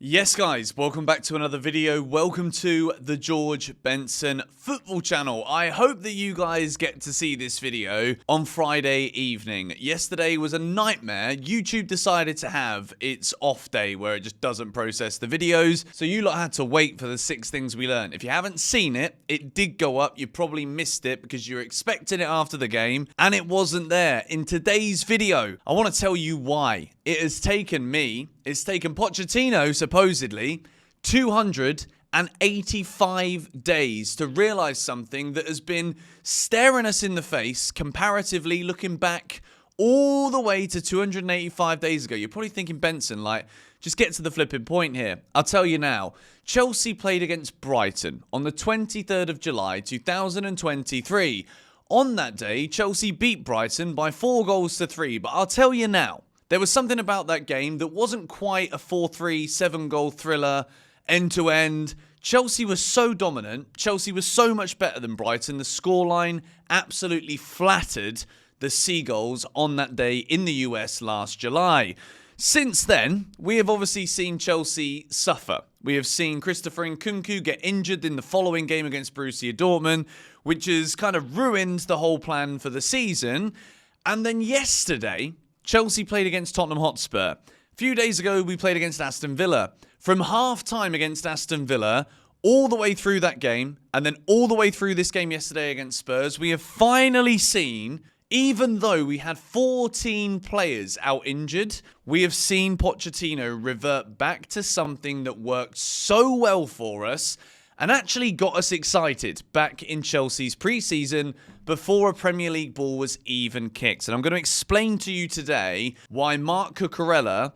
Yes guys, welcome back to another video. Welcome to the George Benson football channel. I hope that you guys get to see this video on Friday evening. Yesterday was a nightmare. YouTube decided to have its off day where it just doesn't process the videos. So you lot had to wait for the 6 things we learned. If you haven't seen it, it did go up. You probably missed it because you were expecting it after the game and it wasn't there. In today's video, I want to tell you why. It's taken Pochettino, supposedly, 285 days to realise something that has been staring us in the face, comparatively, looking back all the way to 285 days ago. You're probably thinking, Benson, just get to the flipping point here. I'll tell you now. Chelsea played against Brighton on the 23rd of July, 2023. On that day, Chelsea beat Brighton by 4-3, but I'll tell you now. There was something about that game that wasn't quite a 4-3, 7-goal thriller, end-to-end. Chelsea was so dominant. Chelsea was so much better than Brighton. The scoreline absolutely flattered the Seagulls on that day in the US last July. Since then, we have obviously seen Chelsea suffer. We have seen Christopher Nkunku get injured in the following game against Borussia Dortmund, which has kind of ruined the whole plan for the season. And then yesterday, Chelsea played against Tottenham Hotspur. A few days ago, we played against Aston Villa. From half-time against Aston Villa, all the way through that game, and then all the way through this game yesterday against Spurs, we have finally seen, even though we had 14 players out injured, we have seen Pochettino revert back to something that worked so well for us and actually got us excited back in Chelsea's pre-season before a Premier League ball was even kicked. And I'm going to explain to you today why Marc Cucurella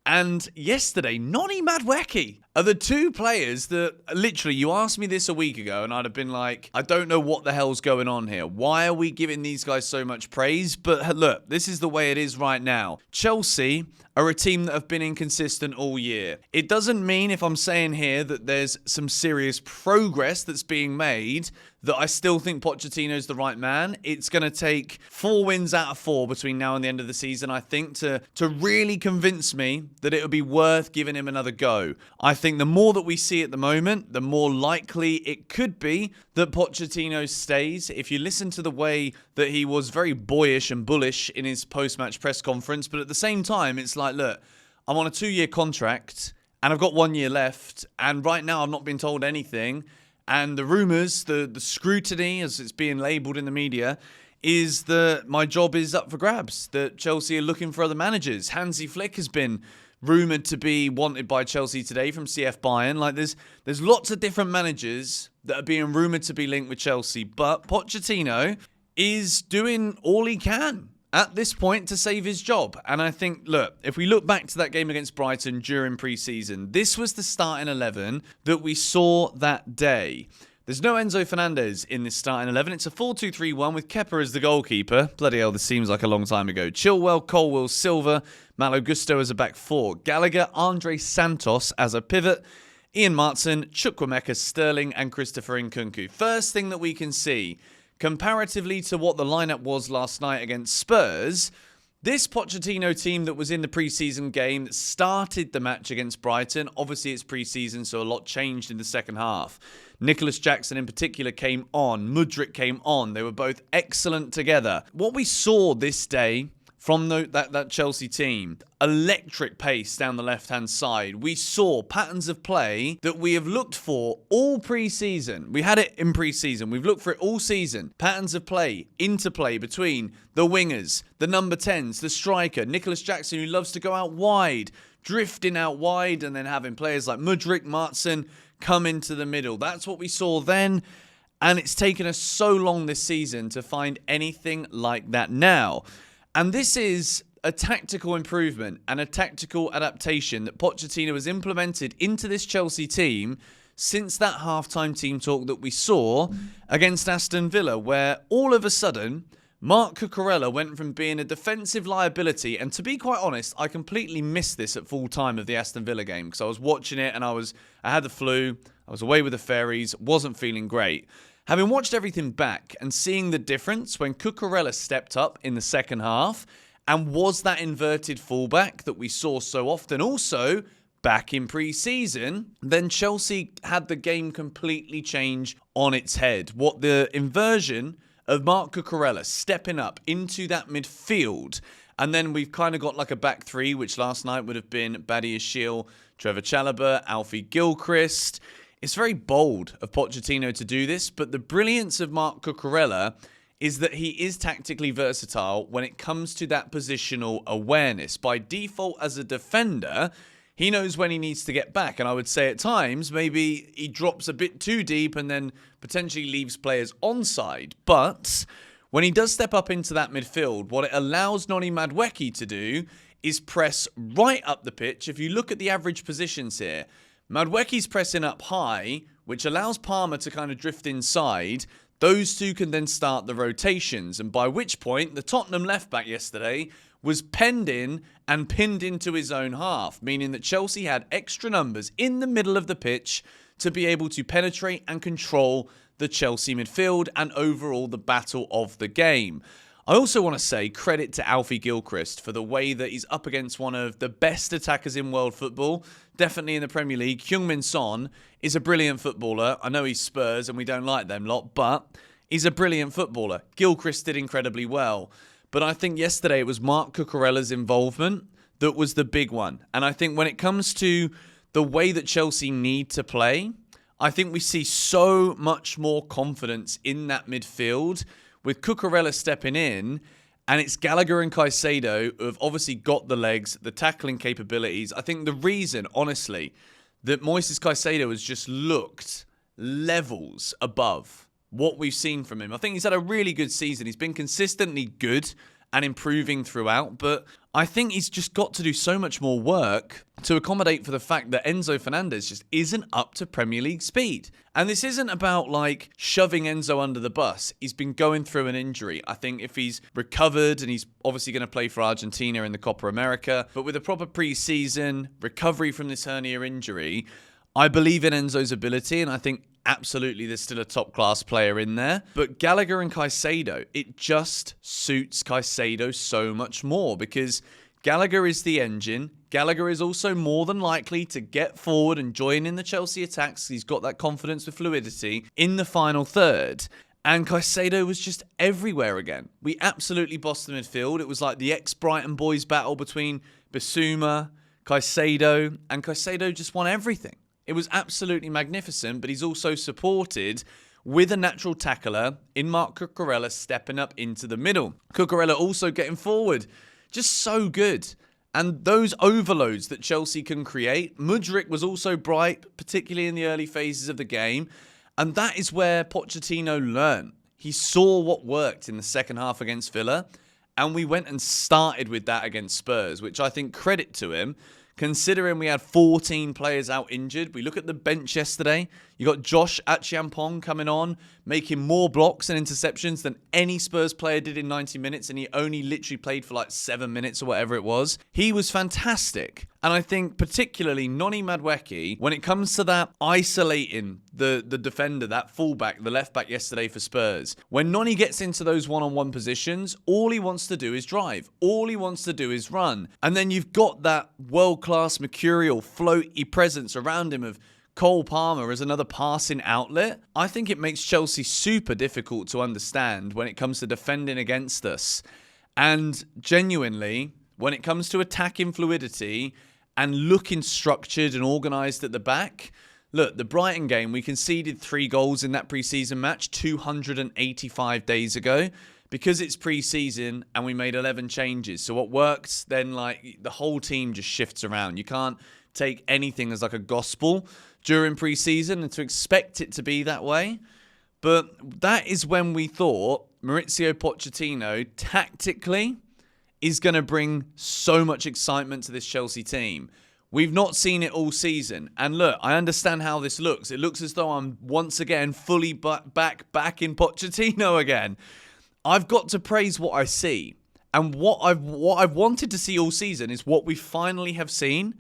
and yesterday, Noni Madueke are the 2 players that, literally, you asked me this a week ago and I'd have been like, I don't know what the hell's going on here. Why are we giving these guys so much praise? But look, this is the way it is right now. Chelsea are a team that have been inconsistent all year. It doesn't mean, if I'm saying here, that there's some serious progress that's being made, that I still think Pochettino's the right man. It's going to take 4 wins out of 4 between now and the end of the season, I think, to really convince me that it would be worth giving him another go. I think the more that we see at the moment, the more likely it could be that Pochettino stays. If you listen to the way that he was very boyish and bullish in his post-match press conference, but at the same time, it's like, look, I'm on a 2-year contract and I've got 1 year left, and right now I've not been told anything. And the rumours, the scrutiny, as it's being labelled in the media, is that my job is up for grabs, that Chelsea are looking for other managers. Hansi Flick has been rumoured to be wanted by Chelsea today from CF Bayern. There's lots of different managers that are being rumoured to be linked with Chelsea, but Pochettino is doing all he can at this point to save his job. And I think, look, if we look back to that game against Brighton during pre-season, this was the starting 11 that we saw that day. There's no Enzo Fernandez in this starting 11. It's a 4-2-3-1 with Kepa as the goalkeeper. Bloody hell, this seems like a long time ago. Chilwell, Colwill, Silva, Malo Gusto as a back 4. Gallagher, Andre Santos as a pivot. Ian Martin, Chukwuemeka, Sterling and Christopher Nkunku. First thing that we can see, comparatively to what the lineup was last night against Spurs, this Pochettino team that was in the pre-season game that started the match against Brighton, obviously it's pre-season, so a lot changed in the second half. Nicholas Jackson in particular came on. Mudryk came on. They were both excellent together. What we saw this day from that Chelsea team, electric pace down the left-hand side. We saw patterns of play that we have looked for all pre-season. We had it in pre-season. We've looked for it all season. Patterns of play, interplay between the wingers, the number 10s, the striker, Nicholas Jackson, who loves to go out wide, drifting out wide, and then having players like Mudryk, Martin come into the middle. That's what we saw then, and it's taken us so long this season to find anything like that now. And this is a tactical improvement and a tactical adaptation that Pochettino has implemented into this Chelsea team since that halftime team talk that we saw against Aston Villa, where all of a sudden Marc Cucurella went from being a defensive liability, and to be quite honest, I completely missed this at full time of the Aston Villa game because I was watching it and I had the flu, I was away with the fairies, wasn't feeling great. Having watched everything back and seeing the difference when Cucurella stepped up in the second half and was that inverted fullback that we saw so often, also back in pre-season, then Chelsea had the game completely change on its head. What the inversion of Marc Cucurella stepping up into that midfield, and then we've kind of got like a back three, which last night would have been Badiashile, Trevor Chalobah, Alfie Gilchrist. It's very bold of Pochettino to do this, but the brilliance of Marc Cucurella is that he is tactically versatile when it comes to that positional awareness. By default, as a defender, he knows when he needs to get back. And I would say at times, maybe he drops a bit too deep and then potentially leaves players onside. But when he does step up into that midfield, what it allows Noni Madueke to do is press right up the pitch. If you look at the average positions here, Madueke's pressing up high, which allows Palmer to kind of drift inside. Those two can then start the rotations, and by which point the Tottenham left-back yesterday was penned in and pinned into his own half, meaning that Chelsea had extra numbers in the middle of the pitch to be able to penetrate and control the Chelsea midfield and overall the battle of the game. I also want to say credit to Alfie Gilchrist for the way that he's up against one of the best attackers in world football, definitely in the Premier League. Heung-Min Son is a brilliant footballer. I know he's Spurs and we don't like them lot, but he's a brilliant footballer. Gilchrist did incredibly well. But I think yesterday it was Marc Cucurella's involvement that was the big one. And I think when it comes to the way that Chelsea need to play, I think we see so much more confidence in that midfield with Cucurella stepping in, and it's Gallagher and Caicedo who have obviously got the legs, the tackling capabilities. I think the reason, honestly, that Moises Caicedo has just looked levels above what we've seen from him. I think he's had a really good season. He's been consistently good and improving throughout, but I think he's just got to do so much more work to accommodate for the fact that Enzo Fernandez just isn't up to Premier League speed. And this isn't about like shoving Enzo under the bus. He's been going through an injury. I think if he's recovered, and he's obviously going to play for Argentina in the Copa America, but with a proper pre-season recovery from this hernia injury, I believe in Enzo's ability, and I think absolutely there's still a top-class player in there. But Gallagher and Caicedo, it just suits Caicedo so much more because Gallagher is the engine. Gallagher is also more than likely to get forward and join in the Chelsea attacks. He's got that confidence with fluidity in the final third. And Caicedo was just everywhere again. We absolutely bossed the midfield. It was like the ex-Brighton boys battle between Bissouma, Caicedo, and Caicedo just won everything. It was absolutely magnificent, but he's also supported with a natural tackler in Marc Cucurella stepping up into the middle. Cucurella also getting forward. Just so good. And those overloads that Chelsea can create, Mudryk was also bright, particularly in the early phases of the game. And that is where Pochettino learned. He saw what worked in the second half against Villa, and we went and started with that against Spurs, which I think credit to him. Considering we had 14 players out injured, we look at the bench yesterday. You got Josh Achiampong coming on, making more blocks and interceptions than any Spurs player did in 90 minutes, and he only literally played for like 7 minutes or whatever it was. He was fantastic. And I think particularly Noni Madueke, when it comes to that isolating the defender, that fullback, the left back yesterday for Spurs, when Noni gets into those one-on-one positions, all he wants to do is drive. All he wants to do is run. And then you've got that world-class mercurial floaty presence around him of Cole Palmer as another passing outlet. I think it makes Chelsea super difficult to understand when it comes to defending against us. And genuinely, when it comes to attacking fluidity and looking structured and organised at the back, look, the Brighton game, we conceded 3 goals in that pre-season match 285 days ago because it's pre-season and we made 11 changes. So what works, then like the whole team just shifts around. You can't take anything as like a gospel during pre-season and to expect it to be that way. But that is when we thought Mauricio Pochettino tactically is going to bring so much excitement to this Chelsea team. We've not seen it all season. And look, I understand how this looks. It looks as though I'm once again fully back in Pochettino again. I've got to praise what I see. And what I've wanted to see all season is what we finally have seen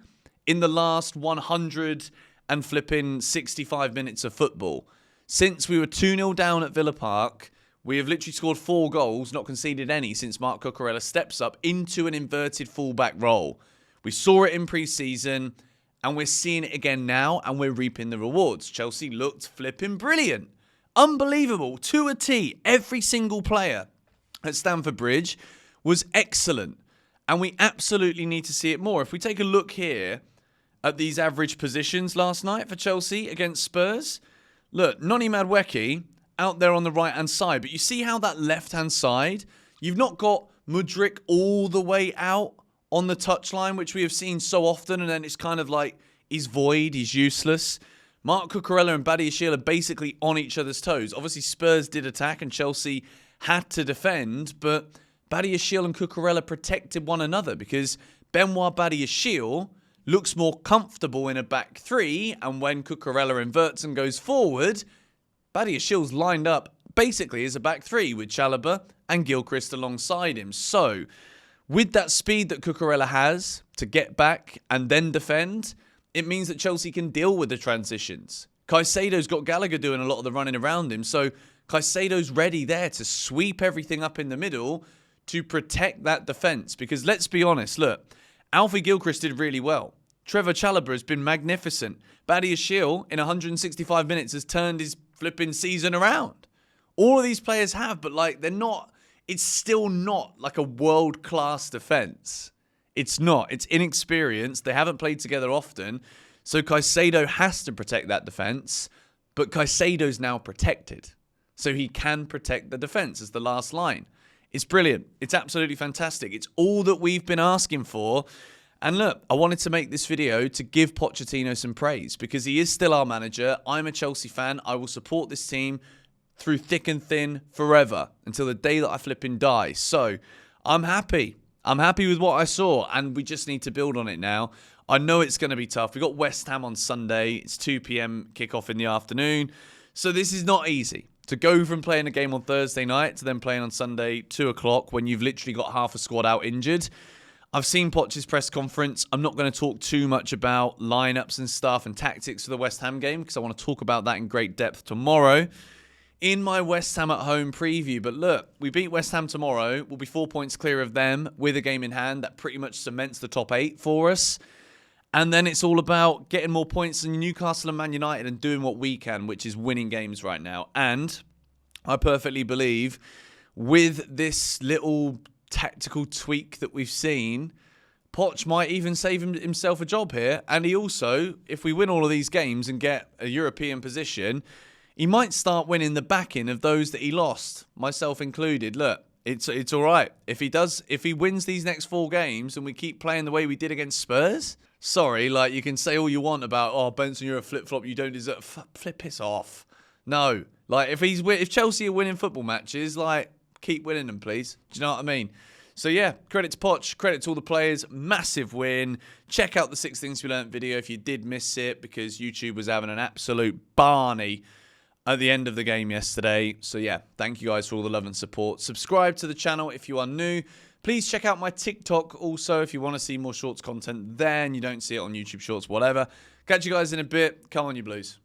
in the last 65 minutes of football. Since we were 2-0 down at Villa Park, we have literally scored 4 goals, not conceded any since Marc Cucurella steps up into an inverted fullback role. We saw it in pre-season, And we're seeing it again now, and we're reaping the rewards. Chelsea looked flipping brilliant. Unbelievable. To a T. Every single player at Stamford Bridge was excellent. And we absolutely need to see it more. If we take a look here at these average positions last night for Chelsea against Spurs, look, Noni Madueke out there on the right-hand side. But you see how that left-hand side, you've not got Mudryk all the way out on the touchline, which we have seen so often, and then it's kind of like he's void, he's useless. Marc, Cucurella and Badiashile are basically on each other's toes. Obviously, Spurs did attack and Chelsea had to defend, but Badiashile and Cucurella protected one another because Benoit Badiashile looks more comfortable in a back three, and when Cucurella inverts and goes forward, Badiashile's lined up basically as a back three with Chalobah and Gilchrist alongside him. So, with that speed that Cucurella has to get back and then defend, it means that Chelsea can deal with the transitions. Caicedo's got Gallagher doing a lot of the running around him, so Caicedo's ready there to sweep everything up in the middle to protect that defence. Because let's be honest, look, Alfie Gilchrist did really well. Trevor Chalobah has been magnificent. Badiashile, in 165 minutes, has turned his flipping season around. All of these players have, but like they're not... It's still not like a world-class defence. It's not. It's inexperienced. They haven't played together often. So Caicedo has to protect that defence. But Caicedo's now protected. So he can protect the defence as the last line. It's brilliant. It's absolutely fantastic. It's all that we've been asking for. And look, I wanted to make this video to give Pochettino some praise because he is still our manager. I'm a Chelsea fan. I will support this team through thick and thin forever until the day that I flipping die. So I'm happy. I'm happy with what I saw, and we just need to build on it now. I know it's going to be tough. We've got West Ham on Sunday. It's 2 p.m. kickoff in the afternoon. So this is not easy. To go from playing a game on Thursday night to then playing on Sunday, 2 o'clock, when you've literally got half a squad out injured. I've seen Poch's press conference. I'm not going to talk too much about lineups and stuff and tactics for the West Ham game because I want to talk about that in great depth tomorrow in my West Ham at home preview. But look, we beat West Ham tomorrow. We'll be 4 points clear of them with a game in hand. That pretty much cements the top 8 for us. And then it's all about getting more points than Newcastle and Man United and doing what we can, which is winning games right now. And I perfectly believe with this little tactical tweak that we've seen, Poch might even save himself a job here. And he also, if we win all of these games and get a European position, he might start winning the backing of those that he lost, myself included. Look, it's all right. If he wins these next 4 games and we keep playing the way we did against Spurs, sorry, like you can say all you want about, oh, Benson, you're a flip-flop, you don't deserve... Piss off. No. Like, if Chelsea are winning football matches, like, keep winning them, please. Do you know what I mean? So, yeah, credit to Poch, credit to all the players. Massive win. Check out the 6 Things We Learnt video if you did miss it because YouTube was having an absolute Barney at the end of the game yesterday. So, yeah, thank you guys for all the love and support. Subscribe to the channel if you are new. Please check out my TikTok also if you want to see more Shorts content there and you don't see it on YouTube Shorts, whatever. Catch you guys in a bit. Come on, you Blues.